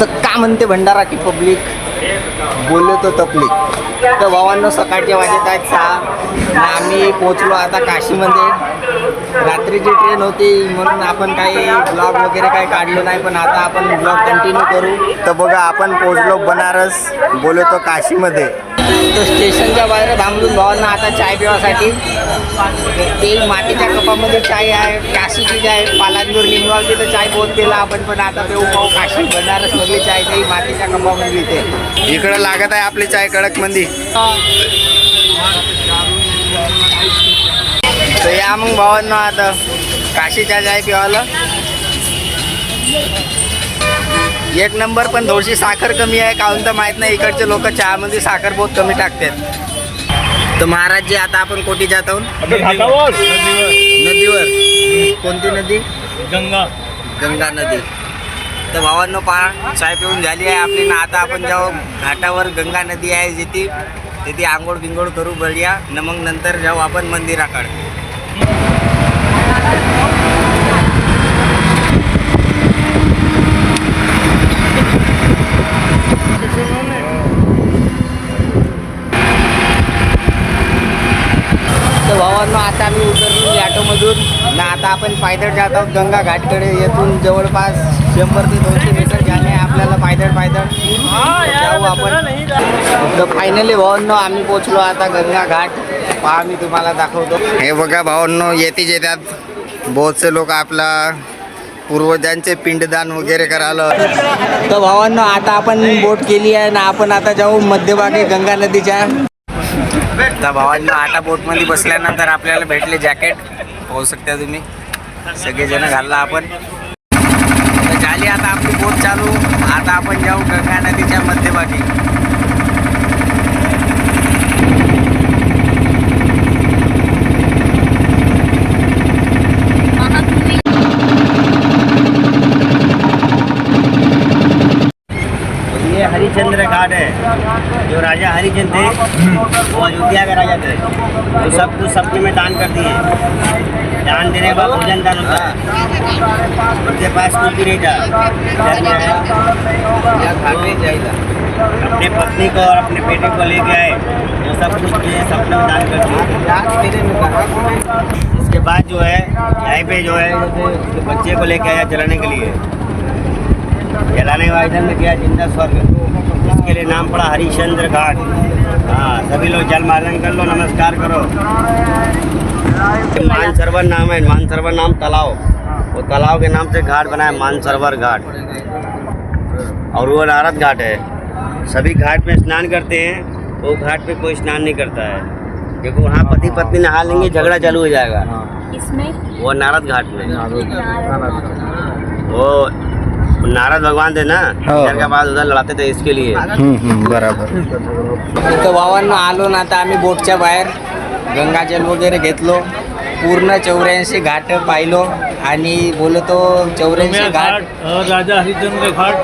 तर का म्हणते भंडारा की पब्लिक बोललो तो तपलीक. तर भावांनो सकाळच्या वाजत आहेत 6 आणि आम्ही पोचलो आता काशीमध्ये. रात्रीची ट्रेन होती म्हणून आपण काही ब्लॉग वगैरे काही काढलो नाही, पण आता आपण ब्लॉग कंटिन्यू करू. तर बघा आपण पोचलो बनारस बोलतो काशीमध्ये. तर स्टेशनच्या बाहेर थांबून भावांना आता चाय पिवासाठी. ते मातीच्या कपामध्ये चाय आहे, काशीची चाय, पालांदूर लिंगावची तर चाय बहुत केला आपण, पण आता पेऊ पाहू काशी बनारस मधली चाय ती मातीच्या कपामध्ये इथे इकडं लागत आहे आपली चाय कडक मंदी. तर या मग भावांना आता काशीच्या चाय पिवायला. एक नंबर, पण थोडीशी साखर कमी आहे. काहून तर माहीत नाही, इकडचे लोक चहामध्ये साखर बहुत कमी टाकतात. तर महाराज जी आता आपण कोठी जात आहोत नदीवर. कोणती नदी? गंगा नदी. तर भावांनो पहा चाय पिऊन झाली आहे आपली ना. आता आपण जाऊ घाटावर, गंगा नदी आहे जिथे तिथे आंघोळ बिंघोळ करू बढिया न, मग नंतर जाऊ आपण मंदिराकडे. तर भावांनो आता आम्ही उतरलो ऑटोमधून ना. आता आपण पायदळ जात आहोत गंगा घाटकडे. येथून जवळपास 100 ते 200 मीटर जाणे आपल्याला पायदळ जाऊ आपण. तर फायनली भावांनो आम्ही पोचलो आता गंगा घाट. पहा मी तुम्हाला दाखवतो. हे बघा भावांनो येतात बहुत से लोक आपला पूर्वजांचे पिंडदान वगैरे करायला. तर भावांनो आता आपण बोट केली आहे ना. आपण आता जाऊ मध्यभागी गंगा नदीच्या. तर भावांनो आता बोटमध्ये बसल्यानंतर आपल्याला भेटले जॅकेट, पाहू शकता तुम्ही सगळेजण घालला आपण. तर झाली आता आपली बोट चालू. आता आपण जाऊ गंगा नदीच्या मध्यभागी. ये हरिश्चंद्र घाट है. जो राजा हरिश्चंद्र थे वो अयोध्या के राजा थे. वो सब कुछ सबके में दान कर दिए. दान देने के बाद भोजन दान होता है. उनके पास कुछ भी नहीं था. घर में आया अपने पत्नी को और अपने बेटे को लेके आए. वो सब कुछ दिए, सबने में दान कर दिए. इसके बाद जो है यहाँ पे जो है जैसे बच्चे को लेके आया जलाने के लिए. जलाने के बाद इधर में गया जिंदा स्वर्ग. इसके लिए नाम पड़ा हरिश्चंद्र घाट. हाँ, सभी लोग जल मार्जन कर लो, नमस्कार करो. मानसरोवर नाम है. मानसरोवर नाम तालाब. वो तालाब के नाम से घाट बना है मानसरोवर घाट. और वो नारद घाट है. सभी घाट में स्नान करते हैं. वो घाट पे कोई स्नान नहीं करता है क्योंकि वहाँ पति पत्नी नहा लेंगे, झगड़ा चालू हो जाएगा. इसमें वो नारद घाट में वो नारद भगवान थे ना, इधर के बाद उधर लड़ाते थे इसके लिए. बरोबर. तर भावांना आलो ना आता आम्ही बोटच्या बाहेर. गंगाजल वगैरे घेतलो. पूर्ण 84 घाट पाहिलो आणि बोलतो 84 घाट, राजा हरिश्चंद्र घाट,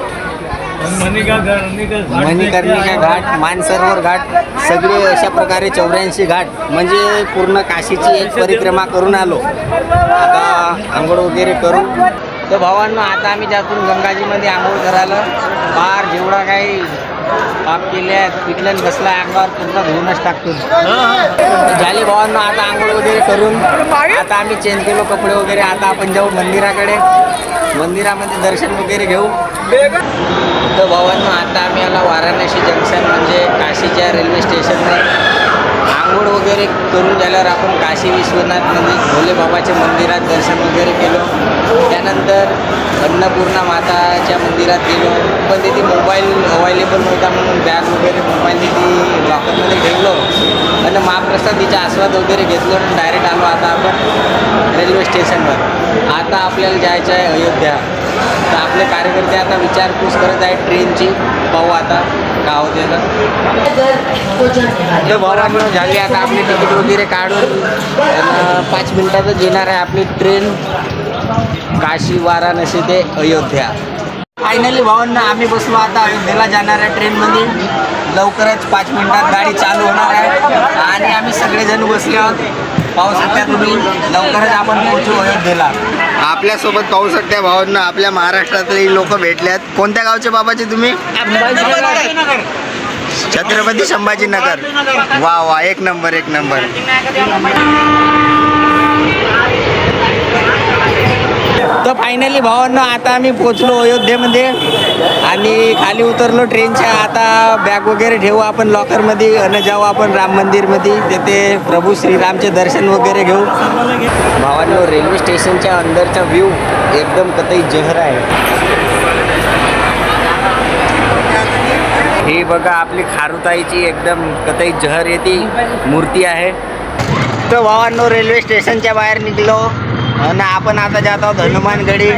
मणिकर्णिका घाट, मानसरोवर घाट, सगळे अशा प्रकारे 84 घाट म्हणजे पूर्ण काशीची एक परिक्रमा करून आलो. आता आंघोळ वगैरे करू. तर भावांनो आता आम्ही त्यातून गंगाजीमध्ये आंघोळ करायला. बाहेर जेवढा काही पाप केले आहेत पिटलन बसला अंगावर पूर्ण धुवूनच टाकतो. झाले भावांनो आता आंघोळ वगैरे करून आता आम्ही चेंज केलो कपडे वगैरे. आता आपण जाऊ मंदिराकडे. मंदिरामध्ये दर्शन वगैरे घेऊ. तर भावांनो आता आम्ही आला वाराणसी जंक्शन म्हणजे काशीच्या रेल्वे स्टेशनवर. आंघोळ वगैरे करून झाल्यावर आपण काशी विश्वनाथ मंदिर भोले बाबाच्या मंदिरात दर्शन वगैरे केलं. त्यानंतर अन्नपूर्णा माताच्या मंदिरात गेलो, पण तिथे मोबाईल अवेलेबल नव्हता म्हणून बॅग वगैरे मोबाईल तिथे लॉकरमध्ये ठेवलो आणि महाप्रसादीचा आस्वाद वगैरे घेतलो आणि डायरेक्ट आलो आता आपण रेल्वे स्टेशनवर. आता आपल्याला जायचं आहे अयोध्या. तर आपले कार्यकर्ते आता विचारपूस करत आहेत ट्रेनची. पाहू आता का होते. तर भावांनो झाली आता आपली तिकीट वगैरे काढून 5 मिनिटातच येणार आहे आपली ट्रेन काशी वाराणसी ते अयोध्या. फायनली भावांना आम्ही बसलो आता अयोध्येला जाणाऱ्या ट्रेनमध्ये. लवकरच 5 मिनिटात गाडी चालू होणार आहे आणि आम्ही सगळेजण बसले आहोत. पाहू शकता तुम्ही, लवकरच आपण पोहोचू अयोध्येला. आपल्यासोबत पाहू शकता भावांना आपल्या महाराष्ट्रातले लोक भेटल्यात. कोणत्या गावचे बाबाचे तुम्ही? छत्रपती संभाजीनगर. वा वा, एक नंबर एक नंबर. तर फायनली भावांना आता आम्ही पोचलो अयोध्येमध्ये आणि खाली उतरलो ट्रेनच्या. आता बॅग वगैरे ठेवू आपण लॉकरमध्ये आणि जाऊ आपण राम मंदिरमध्ये. तिथे प्रभू श्रीरामचे दर्शन वगैरे घेऊ. भावांनो, रेल्वे स्टेशनच्या अंदरचा व्ह्यू एकदम कतई जहर आहे. ही बघा आपली खारुताईची एकदम कतई जहर येते मूर्ती आहे. तर भावांनो, रेल्वे स्टेशनच्या बाहेर निघलो आणि आपण आता जात आहोत हनुमानगडी.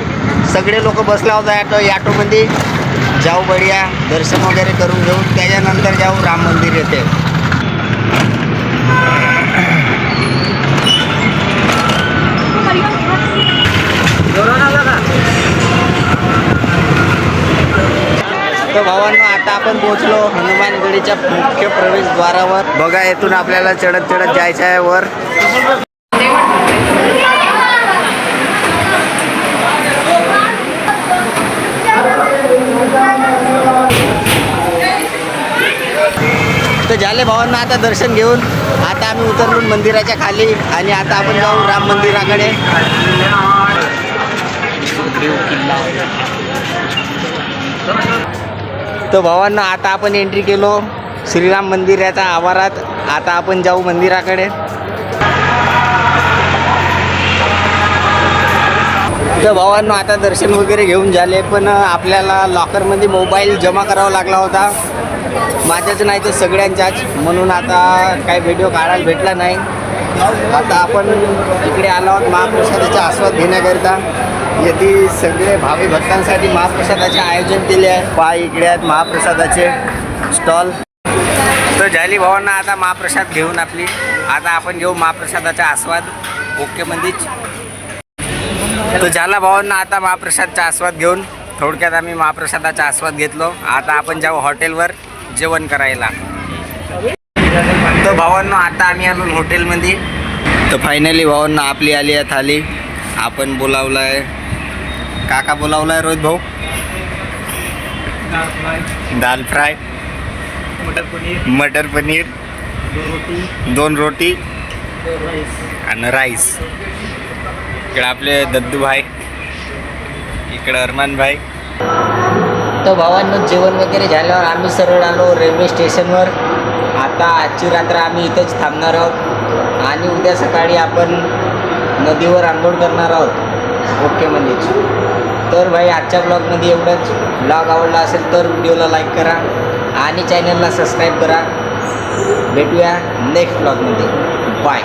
सगळे लोक बसला होता ॲटोमध्ये. जाऊ बढिया, दर्शन वगैरे करून घेऊ. त्याच्यानंतर जाऊ राम मंदिर येते. तर भावांनो, आता आपण पोहोचलो हनुमानगडीच्या मुख्य प्रवेशद्वारावर. बघा, येथून आपल्याला चढत चढत जायचं आहे वर. तर झाले भावांना आता दर्शन घेऊन. आता आम्ही उतरलो मंदिराच्या खाली आणि आता आपण जाऊ राम मंदिराकडे. तर भावांना आता आपण एंट्री केलो श्रीराम मंदिराच्या आवारात. आता आपण जाऊ मंदिराकडे. तर भावांनो, आता दर्शन वगैरे घेऊन झाले, पण आपल्याला लॉकरमध्ये मोबाईल जमा करावा लागला होता. माझ्याच नाही तर सगळ्यांच्याच, म्हणून आता काही व्हिडिओ काढायला भेटला नाही. आता आपण इकडे आलो आहोत महाप्रसादाचा आस्वाद घेण्याकरिता. येथे सगळे भावी भक्तांसाठी महाप्रसादाचे आयोजन केले आहे. पहा, इकडे आहेत महाप्रसादाचे स्टॉल. तर झाली भावांना आता महाप्रसाद घेऊन आपली. आता आपण घेऊ महाप्रसादाचा आस्वाद ओके मंदिर. तर झाला भावांना आता महाप्रसादचा आस्वाद घेऊन. थोडक्यात आम्ही महाप्रसादाचा आस्वाद घेतलो. आता आपण जाऊ हॉटेलवर जेवण करायला. तर भावांनो, आता आम्ही आलो हॉटेलमध्ये. तर फायनली भावांना आपली आली आहे थाली. आपण बोलावलं आहे, काका बोलावलं आहे रोहित भाऊ. दाल फ्राय, मटर पनीर, 2 रोटी आणि राईस. इकडे आपले दद्दू भाई, इकडे अरमान भाई. तर भावांनो, जेवण वगैरे झाल्यावर आम्ही सरळ आलो रेल्वे स्टेशनवर. आता आजची रात्र आम्ही इथंच थांबणार आहोत आणि उद्या सकाळी आपण नदीवर आंघोळ करणार आहोत ओके मंदिर. तर भाई, आजच्या ब्लॉगमध्ये एवढंच. ब्लॉग आवडला असेल तर व्हिडिओला लाईक करा आणि चॅनलला सबस्क्राईब करा. भेटूया नेक्स्ट ब्लॉगमध्ये. बाय.